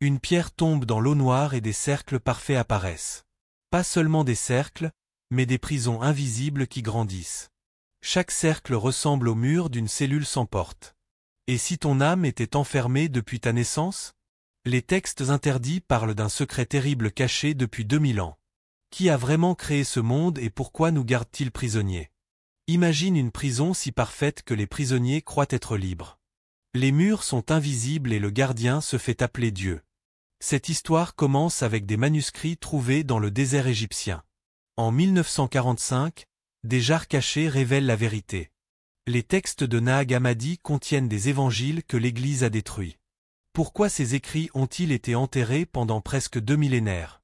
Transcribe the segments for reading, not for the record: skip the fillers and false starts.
Une pierre tombe dans l'eau noire et des cercles parfaits apparaissent. Pas seulement des cercles, mais des prisons invisibles qui grandissent. Chaque cercle ressemble au mur d'une cellule sans porte. Et si ton âme était enfermée depuis ta naissance? Les textes interdits parlent d'un secret terrible caché depuis 2000 ans. Qui a vraiment créé ce monde et pourquoi nous garde-t-il prisonniers? Imagine une prison si parfaite que les prisonniers croient être libres. Les murs sont invisibles et le gardien se fait appeler Dieu. Cette histoire commence avec des manuscrits trouvés dans le désert égyptien. En 1945, des jarres cachées révèlent la vérité. Les textes de Nag Hammadi contiennent des évangiles que l'Église a détruits. Pourquoi ces écrits ont-ils été enterrés pendant presque 2 millénaires?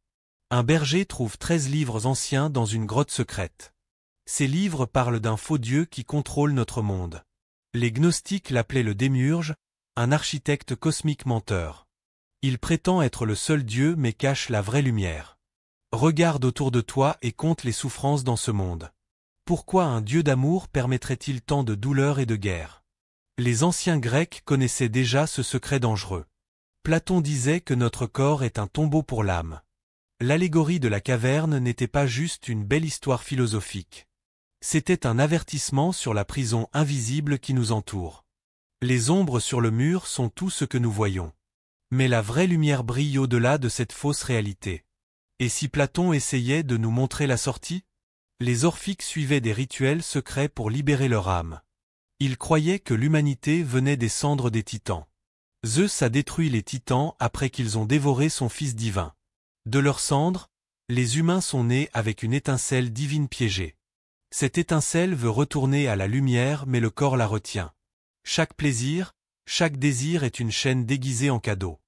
Un berger trouve 13 livres anciens dans une grotte secrète. Ces livres parlent d'un faux Dieu qui contrôle notre monde. Les gnostiques l'appelaient le démiurge, un architecte cosmique menteur. Il prétend être le seul Dieu mais cache la vraie lumière. Regarde autour de toi et compte les souffrances dans ce monde. Pourquoi un Dieu d'amour permettrait-il tant de douleurs et de guerres? Les anciens Grecs connaissaient déjà ce secret dangereux. Platon disait que notre corps est un tombeau pour l'âme. L'allégorie de la caverne n'était pas juste une belle histoire philosophique. C'était un avertissement sur la prison invisible qui nous entoure. Les ombres sur le mur sont tout ce que nous voyons. Mais la vraie lumière brille au-delà de cette fausse réalité. Et si Platon essayait de nous montrer la sortie? Les Orphiques suivaient des rituels secrets pour libérer leur âme. Ils croyaient que l'humanité venait des cendres des titans. Zeus a détruit les titans après qu'ils ont dévoré son fils divin. De leurs cendres, les humains sont nés avec une étincelle divine piégée. Cette étincelle veut retourner à la lumière mais le corps la retient. Chaque plaisir, chaque désir est une chaîne déguisée en cadeau.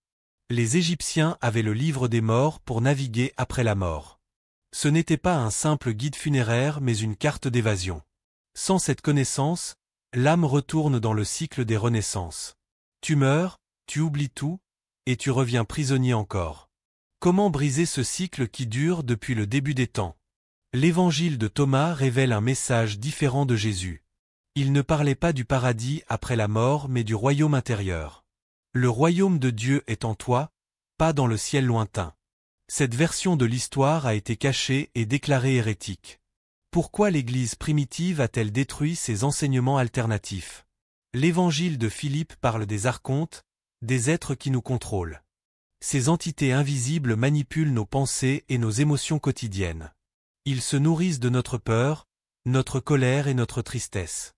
Les Égyptiens avaient le livre des morts pour naviguer après la mort. Ce n'était pas un simple guide funéraire mais une carte d'évasion. Sans cette connaissance, l'âme retourne dans le cycle des renaissances. Tu meurs, tu oublies tout, et tu reviens prisonnier encore. Comment briser ce cycle qui dure depuis le début des temps? L'évangile de Thomas révèle un message différent de Jésus. Il ne parlait pas du paradis après la mort mais du royaume intérieur. Le royaume de Dieu est en toi, pas dans le ciel lointain. Cette version de l'histoire a été cachée et déclarée hérétique. Pourquoi l'Église primitive a-t-elle détruit ces enseignements alternatifs? L'évangile de Philippe parle des archontes, des êtres qui nous contrôlent. Ces entités invisibles manipulent nos pensées et nos émotions quotidiennes. Ils se nourrissent de notre peur, notre colère et notre tristesse.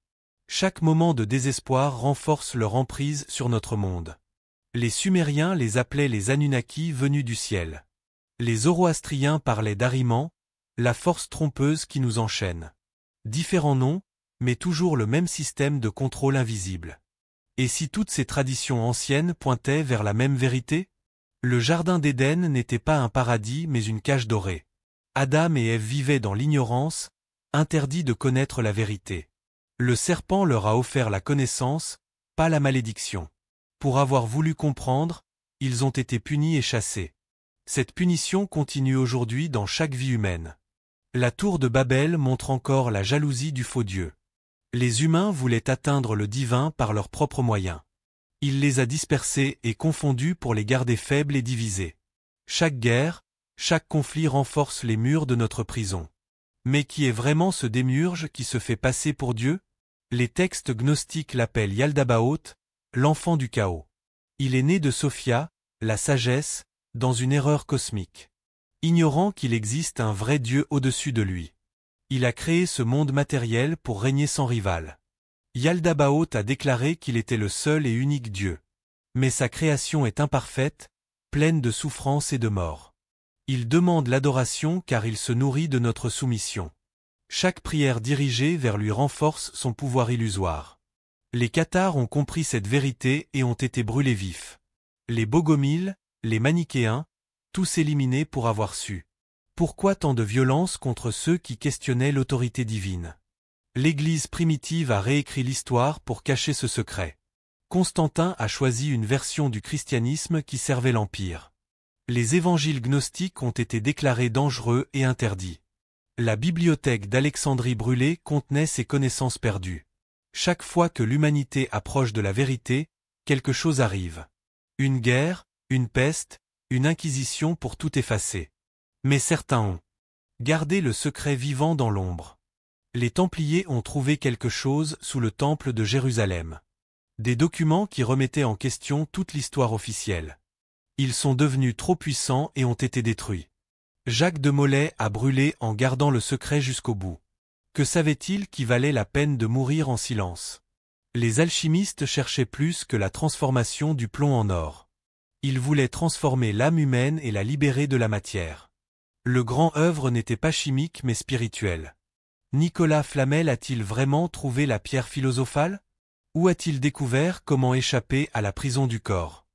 Chaque moment de désespoir renforce leur emprise sur notre monde. Les Sumériens les appelaient les Anunnaki venus du ciel. Les Zoroastriens parlaient d'Ahriman, la force trompeuse qui nous enchaîne. Différents noms, mais toujours le même système de contrôle invisible. Et si toutes ces traditions anciennes pointaient vers la même vérité? Le jardin d'Éden n'était pas un paradis mais une cage dorée. Adam et Ève vivaient dans l'ignorance, interdits de connaître la vérité. Le serpent leur a offert la connaissance, pas la malédiction. Pour avoir voulu comprendre, ils ont été punis et chassés. Cette punition continue aujourd'hui dans chaque vie humaine. La tour de Babel montre encore la jalousie du faux Dieu. Les humains voulaient atteindre le divin par leurs propres moyens. Il les a dispersés et confondus pour les garder faibles et divisés. Chaque guerre, chaque conflit renforce les murs de notre prison. Mais qui est vraiment ce démiurge qui se fait passer pour Dieu? Les textes gnostiques l'appellent Yaldabaoth, l'enfant du chaos. Il est né de Sophia, la sagesse, dans une erreur cosmique. Ignorant qu'il existe un vrai Dieu au-dessus de lui. Il a créé ce monde matériel pour régner sans rival. Yaldabaoth a déclaré qu'il était le seul et unique Dieu. Mais sa création est imparfaite, pleine de souffrance et de mort. Il demande l'adoration car il se nourrit de notre soumission. Chaque prière dirigée vers lui renforce son pouvoir illusoire. Les cathares ont compris cette vérité et ont été brûlés vifs. Les bogomiles, les manichéens, tous éliminés pour avoir su. Pourquoi tant de violence contre ceux qui questionnaient l'autorité divine? L'Église primitive a réécrit l'histoire pour cacher ce secret. Constantin a choisi une version du christianisme qui servait l'Empire. Les évangiles gnostiques ont été déclarés dangereux et interdits. La bibliothèque d'Alexandrie brûlée contenait ces connaissances perdues. Chaque fois que l'humanité approche de la vérité, quelque chose arrive. Une guerre, Une peste, une inquisition pour tout effacer. Mais certains ont gardé le secret vivant dans l'ombre. Les Templiers ont trouvé quelque chose sous le temple de Jérusalem. Des documents qui remettaient en question toute l'histoire officielle. Ils sont devenus trop puissants et ont été détruits. Jacques de Molay a brûlé en gardant le secret jusqu'au bout. Que savait-il qui valait la peine de mourir en silence? Les alchimistes cherchaient plus que la transformation du plomb en or. Ils voulaient transformer l'âme humaine et la libérer de la matière. Le grand œuvre n'était pas chimique mais spirituel. Nicolas Flamel a-t-il vraiment trouvé la pierre philosophale? Ou a-t-il découvert comment échapper à la prison du corps?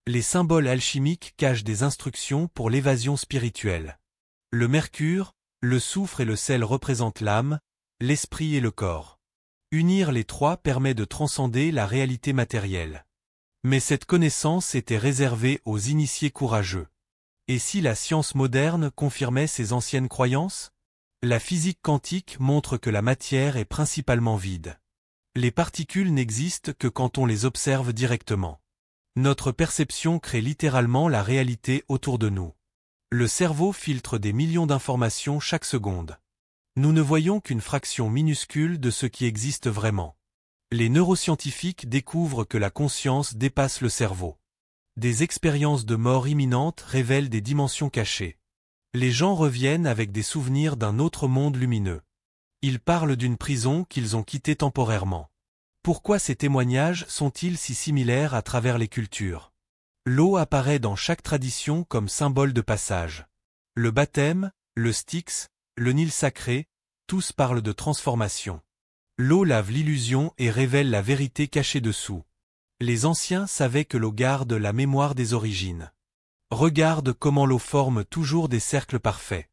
Les symboles alchimiques cachent des instructions pour l'évasion spirituelle. Le mercure, le soufre et le sel représentent l'âme, l'esprit et le corps. Unir les trois permet de transcender la réalité matérielle. Mais cette connaissance était réservée aux initiés courageux. Et si la science moderne confirmait ces anciennes croyances? La physique quantique montre que la matière est principalement vide. Les particules n'existent que quand on les observe directement. Notre perception crée littéralement la réalité autour de nous. Le cerveau filtre des millions d'informations chaque seconde. Nous ne voyons qu'une fraction minuscule de ce qui existe vraiment. Les neuroscientifiques découvrent que la conscience dépasse le cerveau. Des expériences de mort imminente révèlent des dimensions cachées. Les gens reviennent avec des souvenirs d'un autre monde lumineux. Ils parlent d'une prison qu'ils ont quittée temporairement. Pourquoi ces témoignages sont-ils si similaires à travers les cultures? L'eau apparaît dans chaque tradition comme symbole de passage. Le baptême, le Styx, le Nil sacré, tous parlent de transformation. L'eau lave l'illusion et révèle la vérité cachée dessous. Les anciens savaient que l'eau garde la mémoire des origines. Regarde comment l'eau forme toujours des cercles parfaits.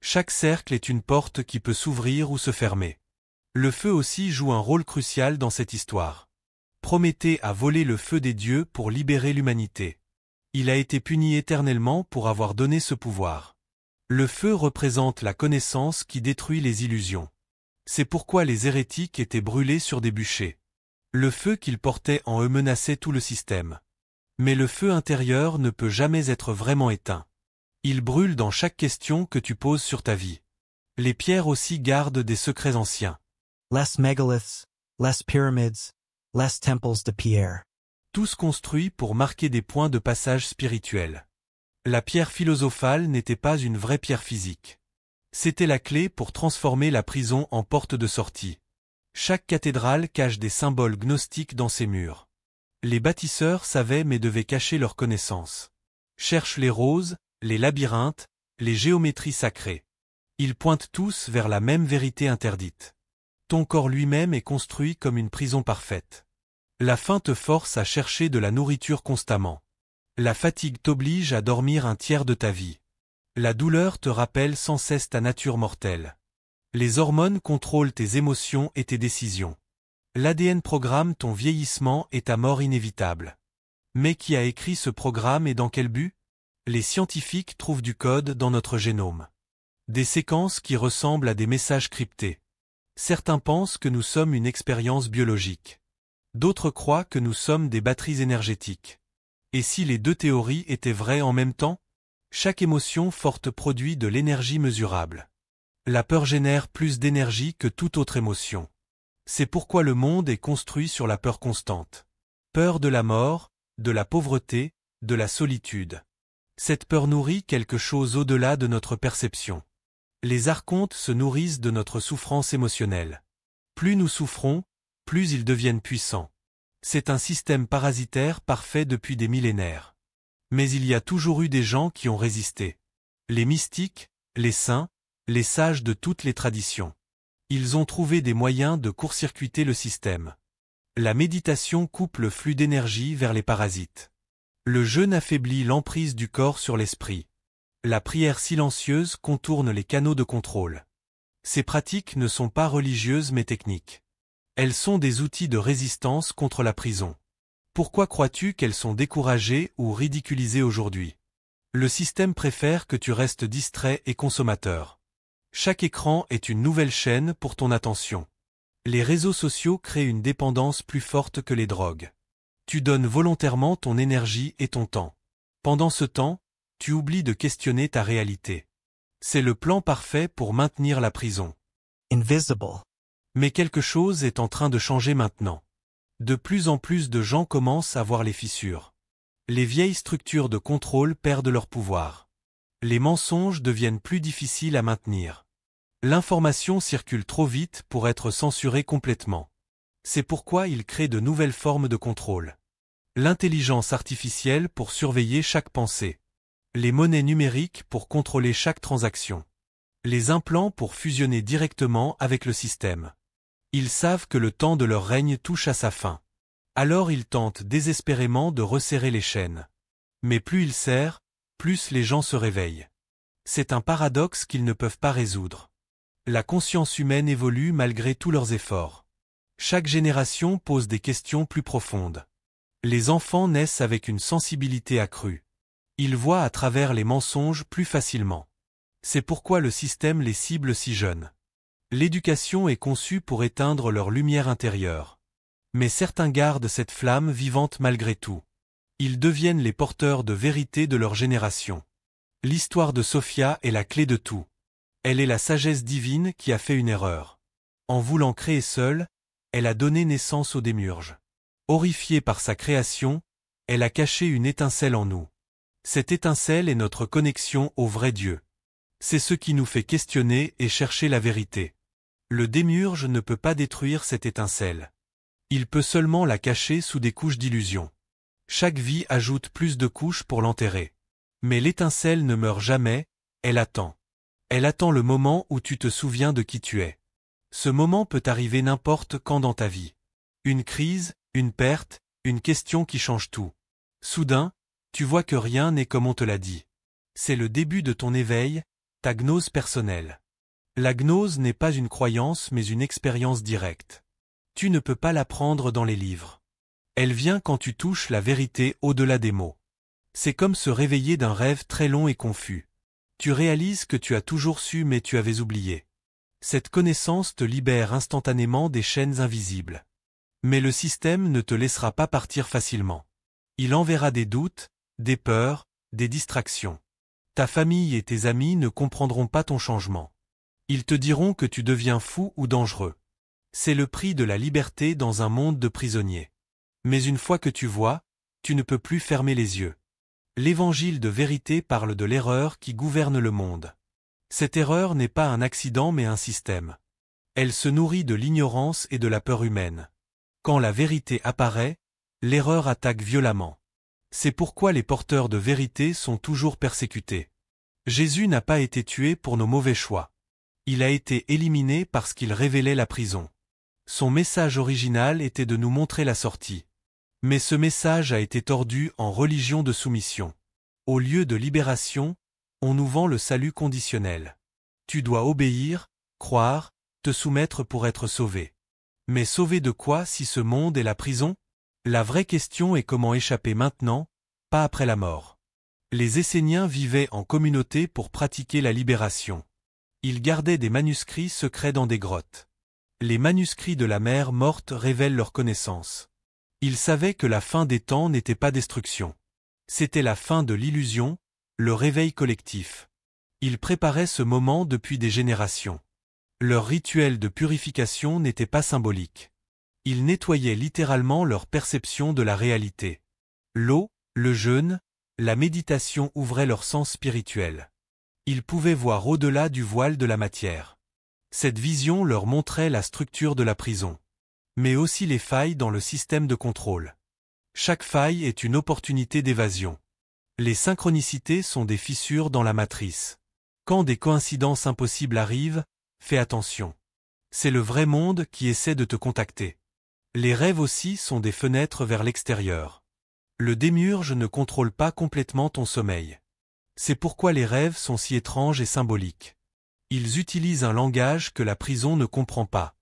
Chaque cercle est une porte qui peut s'ouvrir ou se fermer. Le feu aussi joue un rôle crucial dans cette histoire. Prométhée a volé le feu des dieux pour libérer l'humanité. Il a été puni éternellement pour avoir donné ce pouvoir. Le feu représente la connaissance qui détruit les illusions. C'est pourquoi les hérétiques étaient brûlés sur des bûchers. Le feu qu'ils portaient en eux menaçait tout le système. Mais le feu intérieur ne peut jamais être vraiment éteint. Il brûle dans chaque question que tu poses sur ta vie. Les pierres aussi gardent des secrets anciens. Less megaliths, less pyramids, less temples de pierre. Tous construits pour marquer des points de passage spirituels. La pierre philosophale n'était pas une vraie pierre physique. C'était la clé pour transformer la prison en porte de sortie. Chaque cathédrale cache des symboles gnostiques dans ses murs. Les bâtisseurs savaient mais devaient cacher leur connaissance. Cherche les roses, les labyrinthes, les géométries sacrées. Ils pointent tous vers la même vérité interdite. Ton corps lui-même est construit comme une prison parfaite. La faim te force à chercher de la nourriture constamment. La fatigue t'oblige à dormir un tiers de ta vie. La douleur te rappelle sans cesse ta nature mortelle. Les hormones contrôlent tes émotions et tes décisions. L'ADN programme ton vieillissement et ta mort inévitable. Mais qui a écrit ce programme et dans quel but? Les scientifiques trouvent du code dans notre génome. Des séquences qui ressemblent à des messages cryptés. Certains pensent que nous sommes une expérience biologique. D'autres croient que nous sommes des batteries énergétiques. Et si les deux théories étaient vraies en même temps? Chaque émotion forte produit de l'énergie mesurable. La peur génère plus d'énergie que toute autre émotion. C'est pourquoi le monde est construit sur la peur constante. Peur de la mort, de la pauvreté, de la solitude. Cette peur nourrit quelque chose au-delà de notre perception. Les archontes se nourrissent de notre souffrance émotionnelle. Plus nous souffrons, plus ils deviennent puissants. C'est un système parasitaire parfait depuis des millénaires. Mais il y a toujours eu des gens qui ont résisté. Les mystiques, les saints, les sages de toutes les traditions. Ils ont trouvé des moyens de court-circuiter le système. La méditation coupe le flux d'énergie vers les parasites. Le jeûne affaiblit l'emprise du corps sur l'esprit. La prière silencieuse contourne les canaux de contrôle. Ces pratiques ne sont pas religieuses mais techniques. Elles sont des outils de résistance contre la prison. Pourquoi crois-tu qu'elles sont découragées ou ridiculisées aujourd'hui? Le système préfère que tu restes distrait et consommateur. Chaque écran est une nouvelle chaîne pour ton attention. Les réseaux sociaux créent une dépendance plus forte que les drogues. Tu donnes volontairement ton énergie et ton temps. Pendant ce temps, tu oublies de questionner ta réalité. C'est le plan parfait pour maintenir la prison. Invisible. Mais quelque chose est en train de changer maintenant. De plus en plus de gens commencent à voir les fissures. Les vieilles structures de contrôle perdent leur pouvoir. Les mensonges deviennent plus difficiles à maintenir. L'information circule trop vite pour être censurée complètement. C'est pourquoi ils créent de nouvelles formes de contrôle. L'intelligence artificielle pour surveiller chaque pensée. Les monnaies numériques pour contrôler chaque transaction. Les implants pour fusionner directement avec le système. Ils savent que le temps de leur règne touche à sa fin. Alors ils tentent désespérément de resserrer les chaînes. Mais plus ils serrent, plus les gens se réveillent. C'est un paradoxe qu'ils ne peuvent pas résoudre. La conscience humaine évolue malgré tous leurs efforts. Chaque génération pose des questions plus profondes. Les enfants naissent avec une sensibilité accrue. Ils voient à travers les mensonges plus facilement. C'est pourquoi le système les cible si jeunes. L'éducation est conçue pour éteindre leur lumière intérieure. Mais certains gardent cette flamme vivante malgré tout. Ils deviennent les porteurs de vérité de leur génération. L'histoire de Sophia est la clé de tout. Elle est la sagesse divine qui a fait une erreur. En voulant créer seule, elle a donné naissance au démiurge. Horrifiée par sa création, elle a caché une étincelle en nous. Cette étincelle est notre connexion au vrai Dieu. C'est ce qui nous fait questionner et chercher la vérité. Le démiurge ne peut pas détruire cette étincelle. Il peut seulement la cacher sous des couches d'illusion. Chaque vie ajoute plus de couches pour l'enterrer. Mais l'étincelle ne meurt jamais, elle attend. Elle attend le moment où tu te souviens de qui tu es. Ce moment peut arriver n'importe quand dans ta vie. Une crise, une perte, une question qui change tout. Soudain, tu vois que rien n'est comme on te l'a dit. C'est le début de ton éveil, ta gnose personnelle. La gnose n'est pas une croyance mais une expérience directe. Tu ne peux pas l'apprendre dans les livres. Elle vient quand tu touches la vérité au-delà des mots. C'est comme se réveiller d'un rêve très long et confus. Tu réalises que tu as toujours su mais tu avais oublié. Cette connaissance te libère instantanément des chaînes invisibles. Mais le système ne te laissera pas partir facilement. Il enverra des doutes, des peurs, des distractions. Ta famille et tes amis ne comprendront pas ton changement. Ils te diront que tu deviens fou ou dangereux. C'est le prix de la liberté dans un monde de prisonniers. Mais une fois que tu vois, tu ne peux plus fermer les yeux. L'évangile de vérité parle de l'erreur qui gouverne le monde. Cette erreur n'est pas un accident mais un système. Elle se nourrit de l'ignorance et de la peur humaine. Quand la vérité apparaît, l'erreur attaque violemment. C'est pourquoi les porteurs de vérité sont toujours persécutés. Jésus n'a pas été tué pour nos mauvais choix. Il a été éliminé parce qu'il révélait la prison. Son message original était de nous montrer la sortie. Mais ce message a été tordu en religion de soumission. Au lieu de libération, on nous vend le salut conditionnel. Tu dois obéir, croire, te soumettre pour être sauvé. Mais sauvé de quoi si ce monde est la prison? La vraie question est comment échapper maintenant, pas après la mort. Les Esséniens vivaient en communauté pour pratiquer la libération. Ils gardaient des manuscrits secrets dans des grottes. Les manuscrits de la mer morte révèlent leur connaissance. Ils savaient que la fin des temps n'était pas destruction. C'était la fin de l'illusion, le réveil collectif. Ils préparaient ce moment depuis des générations. Leur rituel de purification n'était pas symbolique. Ils nettoyaient littéralement leur perception de la réalité. L'eau, le jeûne, la méditation ouvraient leur sens spirituel. Ils pouvaient voir au-delà du voile de la matière. Cette vision leur montrait la structure de la prison. Mais aussi les failles dans le système de contrôle. Chaque faille est une opportunité d'évasion. Les synchronicités sont des fissures dans la matrice. Quand des coïncidences impossibles arrivent, fais attention. C'est le vrai monde qui essaie de te contacter. Les rêves aussi sont des fenêtres vers l'extérieur. Le démiurge ne contrôle pas complètement ton sommeil. C'est pourquoi les rêves sont si étranges et symboliques. Ils utilisent un langage que la prison ne comprend pas.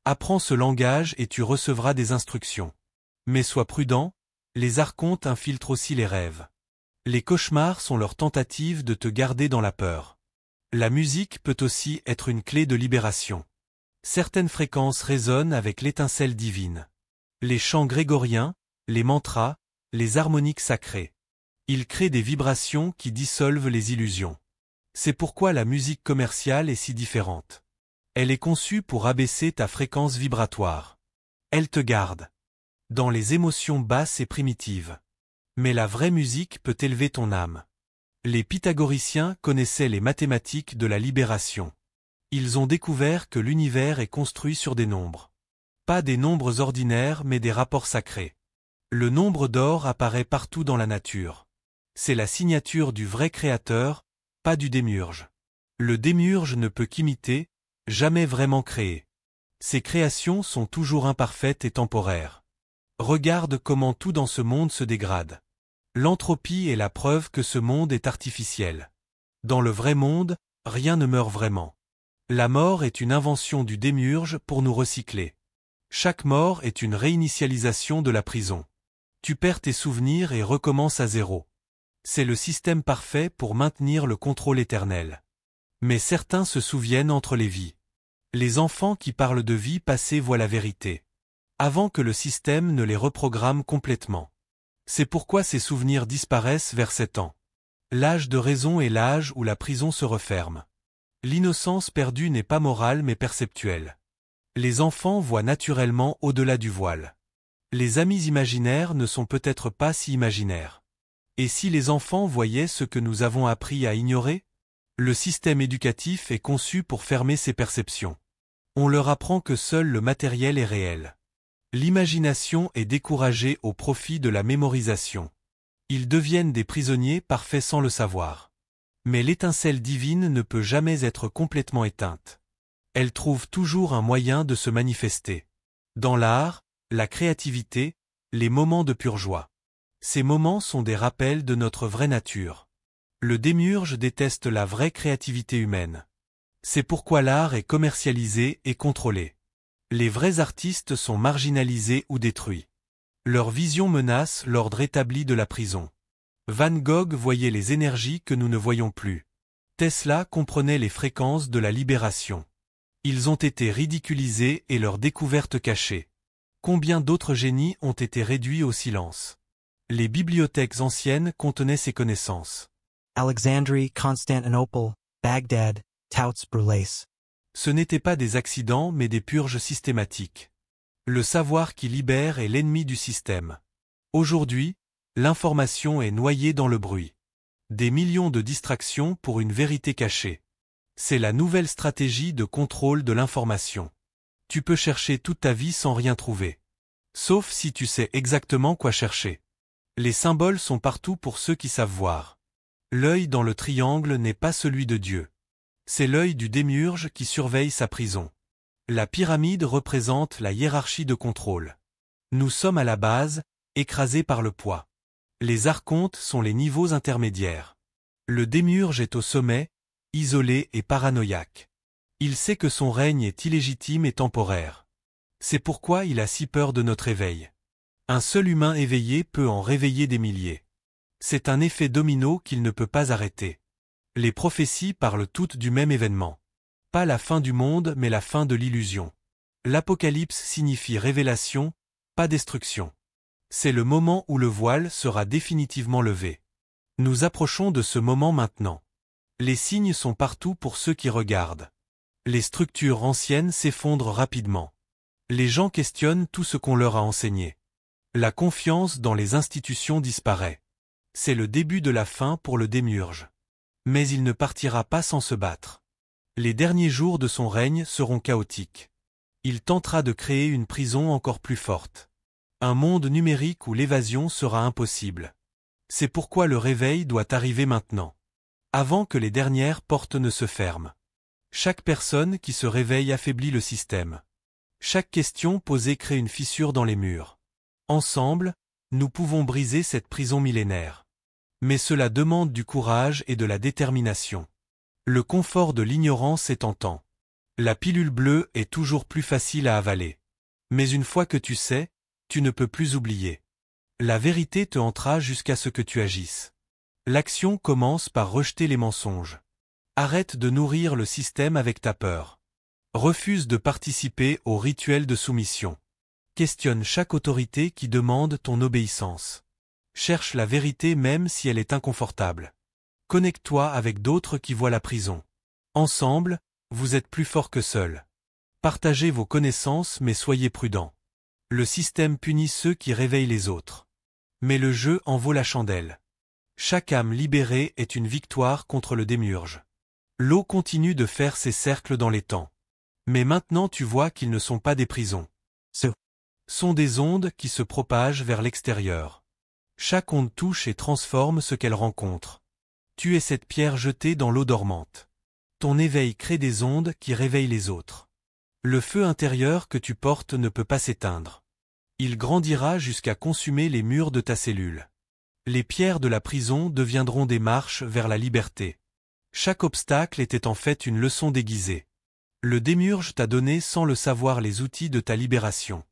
Apprends ce langage et tu recevras des instructions. Mais sois prudent, les archontes infiltrent aussi les rêves. Les cauchemars sont leur tentative de te garder dans la peur. La musique peut aussi être une clé de libération. Certaines fréquences résonnent avec l'étincelle divine. Les chants grégoriens, les mantras, les harmoniques sacrées. Il crée des vibrations qui dissolvent les illusions. C'est pourquoi la musique commerciale est si différente. Elle est conçue pour abaisser ta fréquence vibratoire. Elle te garde dans les émotions basses et primitives. Mais la vraie musique peut élever ton âme. Les pythagoriciens connaissaient les mathématiques de la libération. Ils ont découvert que l'univers est construit sur des nombres. Pas des nombres ordinaires mais des rapports sacrés. Le nombre d'or apparaît partout dans la nature. C'est la signature du vrai créateur, pas du démiurge. Le démiurge ne peut qu'imiter, jamais vraiment créer. Ses créations sont toujours imparfaites et temporaires. Regarde comment tout dans ce monde se dégrade. L'entropie est la preuve que ce monde est artificiel. Dans le vrai monde, rien ne meurt vraiment. La mort est une invention du démiurge pour nous recycler. Chaque mort est une réinitialisation de la prison. Tu perds tes souvenirs et recommences à zéro. C'est le système parfait pour maintenir le contrôle éternel. Mais certains se souviennent entre les vies. Les enfants qui parlent de vie passée voient la vérité. Avant que le système ne les reprogramme complètement. C'est pourquoi ces souvenirs disparaissent vers 7 ans. L'âge de raison est l'âge où la prison se referme. L'innocence perdue n'est pas morale mais perceptuelle. Les enfants voient naturellement au-delà du voile. Les amis imaginaires ne sont peut-être pas si imaginaires. Et si les enfants voyaient ce que nous avons appris à ignorer? Le système éducatif est conçu pour fermer ces perceptions. On leur apprend que seul le matériel est réel. L'imagination est découragée au profit de la mémorisation. Ils deviennent des prisonniers parfaits sans le savoir. Mais l'étincelle divine ne peut jamais être complètement éteinte. Elle trouve toujours un moyen de se manifester. Dans l'art, la créativité, les moments de pure joie. Ces moments sont des rappels de notre vraie nature. Le démiurge déteste la vraie créativité humaine. C'est pourquoi l'art est commercialisé et contrôlé. Les vrais artistes sont marginalisés ou détruits. Leur vision menace l'ordre établi de la prison. Van Gogh voyait les énergies que nous ne voyons plus. Tesla comprenait les fréquences de la libération. Ils ont été ridiculisés et leurs découvertes cachées. Combien d'autres génies ont été réduits au silence? Les bibliothèques anciennes contenaient ces connaissances. Alexandrie, Constantinople, Bagdad, touts brûlés. Ce n'étaient pas des accidents mais des purges systématiques. Le savoir qui libère est l'ennemi du système. Aujourd'hui, l'information est noyée dans le bruit. Des millions de distractions pour une vérité cachée. C'est la nouvelle stratégie de contrôle de l'information. Tu peux chercher toute ta vie sans rien trouver. Sauf si tu sais exactement quoi chercher. Les symboles sont partout pour ceux qui savent voir. L'œil dans le triangle n'est pas celui de Dieu. C'est l'œil du démiurge qui surveille sa prison. La pyramide représente la hiérarchie de contrôle. Nous sommes à la base, écrasés par le poids. Les archontes sont les niveaux intermédiaires. Le démiurge est au sommet, isolé et paranoïaque. Il sait que son règne est illégitime et temporaire. C'est pourquoi il a si peur de notre éveil. Un seul humain éveillé peut en réveiller des milliers. C'est un effet domino qu'il ne peut pas arrêter. Les prophéties parlent toutes du même événement. Pas la fin du monde mais la fin de l'illusion. L'Apocalypse signifie révélation, pas destruction. C'est le moment où le voile sera définitivement levé. Nous approchons de ce moment maintenant. Les signes sont partout pour ceux qui regardent. Les structures anciennes s'effondrent rapidement. Les gens questionnent tout ce qu'on leur a enseigné. La confiance dans les institutions disparaît. C'est le début de la fin pour le démiurge. Mais il ne partira pas sans se battre. Les derniers jours de son règne seront chaotiques. Il tentera de créer une prison encore plus forte. Un monde numérique où l'évasion sera impossible. C'est pourquoi le réveil doit arriver maintenant. Avant que les dernières portes ne se ferment. Chaque personne qui se réveille affaiblit le système. Chaque question posée crée une fissure dans les murs. Ensemble, nous pouvons briser cette prison millénaire. Mais cela demande du courage et de la détermination. Le confort de l'ignorance est tentant. La pilule bleue est toujours plus facile à avaler. Mais une fois que tu sais, tu ne peux plus oublier. La vérité te hantera jusqu'à ce que tu agisses. L'action commence par rejeter les mensonges. Arrête de nourrir le système avec ta peur. Refuse de participer au rituel de soumission. Questionne chaque autorité qui demande ton obéissance. Cherche la vérité même si elle est inconfortable. Connecte-toi avec d'autres qui voient la prison. Ensemble, vous êtes plus fort que seul. Partagez vos connaissances mais soyez prudents. Le système punit ceux qui réveillent les autres. Mais le jeu en vaut la chandelle. Chaque âme libérée est une victoire contre le démiurge. L'eau continue de faire ses cercles dans les temps. Mais maintenant tu vois qu'ils ne sont pas des prisons. Ce sont des ondes qui se propagent vers l'extérieur. Chaque onde touche et transforme ce qu'elle rencontre. Tu es cette pierre jetée dans l'eau dormante. Ton éveil crée des ondes qui réveillent les autres. Le feu intérieur que tu portes ne peut pas s'éteindre. Il grandira jusqu'à consumer les murs de ta cellule. Les pierres de la prison deviendront des marches vers la liberté. Chaque obstacle était en fait une leçon déguisée. Le démiurge t'a donné sans le savoir les outils de ta libération.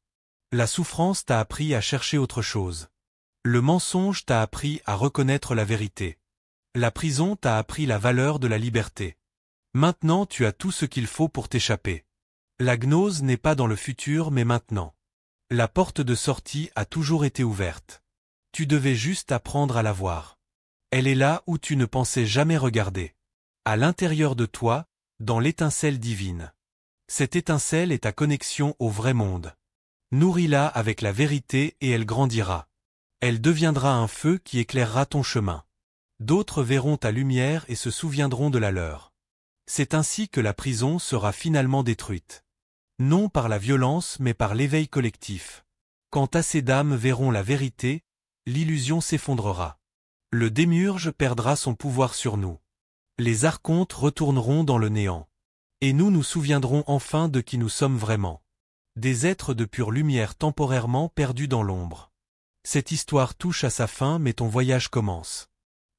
La souffrance t'a appris à chercher autre chose. Le mensonge t'a appris à reconnaître la vérité. La prison t'a appris la valeur de la liberté. Maintenant tu as tout ce qu'il faut pour t'échapper. La gnose n'est pas dans le futur mais maintenant. La porte de sortie a toujours été ouverte. Tu devais juste apprendre à la voir. Elle est là où tu ne pensais jamais regarder. À l'intérieur de toi, dans l'étincelle divine. Cette étincelle est ta connexion au vrai monde. Nourris-la avec la vérité et elle grandira. Elle deviendra un feu qui éclairera ton chemin. D'autres verront ta lumière et se souviendront de la leur. C'est ainsi que la prison sera finalement détruite. Non par la violence mais par l'éveil collectif. Quand assez d'âmes verront la vérité, l'illusion s'effondrera. Le démiurge perdra son pouvoir sur nous. Les archontes retourneront dans le néant. Et nous nous souviendrons enfin de qui nous sommes vraiment. Des êtres de pure lumière temporairement perdus dans l'ombre. Cette histoire touche à sa fin mais ton voyage commence.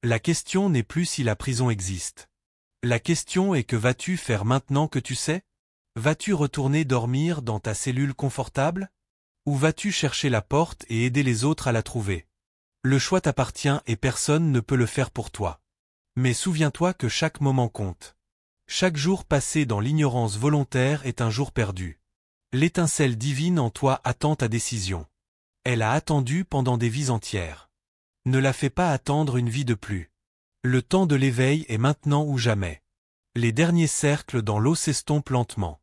La question n'est plus si la prison existe. La question est que vas-tu faire maintenant que tu sais? Vas-tu retourner dormir dans ta cellule confortable? Ou vas-tu chercher la porte et aider les autres à la trouver? Le choix t'appartient et personne ne peut le faire pour toi. Mais souviens-toi que chaque moment compte. Chaque jour passé dans l'ignorance volontaire est un jour perdu. L'étincelle divine en toi attend ta décision. Elle a attendu pendant des vies entières. Ne la fais pas attendre une vie de plus. Le temps de l'éveil est maintenant ou jamais. Les derniers cercles dans l'eau s'estompent lentement.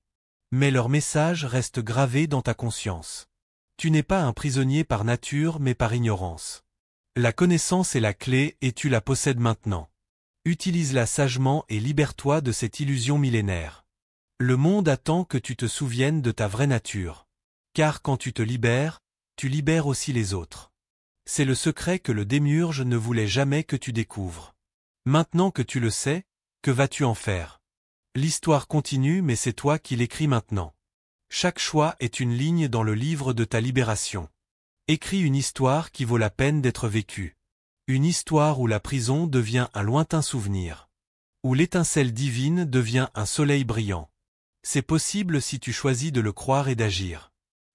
Mais leur message reste gravé dans ta conscience. Tu n'es pas un prisonnier par nature mais par ignorance. La connaissance est la clé et tu la possèdes maintenant. Utilise-la sagement et libère-toi de cette illusion millénaire. Le monde attend que tu te souviennes de ta vraie nature. Car quand tu te libères, tu libères aussi les autres. C'est le secret que le démiurge ne voulait jamais que tu découvres. Maintenant que tu le sais, que vas-tu en faire? L'histoire continue mais c'est toi qui l'écris maintenant. Chaque choix est une ligne dans le livre de ta libération. Écris une histoire qui vaut la peine d'être vécue. Une histoire où la prison devient un lointain souvenir. Où l'étincelle divine devient un soleil brillant. C'est possible si tu choisis de le croire et d'agir.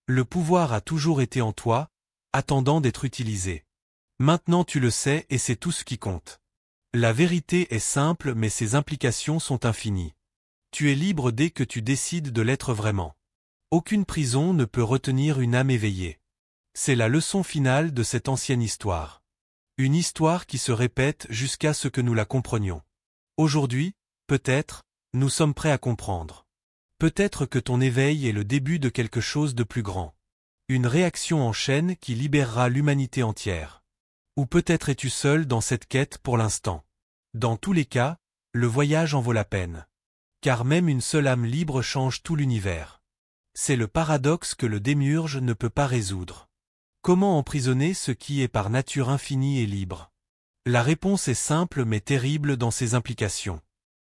Le pouvoir a toujours été en toi, attendant d'être utilisé. Maintenant tu le sais et c'est tout ce qui compte. La vérité est simple mais ses implications sont infinies. Tu es libre dès que tu décides de l'être vraiment. Aucune prison ne peut retenir une âme éveillée. C'est la leçon finale de cette ancienne histoire. Une histoire qui se répète jusqu'à ce que nous la comprenions. Aujourd'hui, peut-être, nous sommes prêts à comprendre. Peut-être que ton éveil est le début de quelque chose de plus grand. Une réaction en chaîne qui libérera l'humanité entière. Ou peut-être es-tu seul dans cette quête pour l'instant. Dans tous les cas, le voyage en vaut la peine. Car même une seule âme libre change tout l'univers. C'est le paradoxe que le démiurge ne peut pas résoudre. Comment emprisonner ce qui est par nature infini et libre? La réponse est simple mais terrible dans ses implications.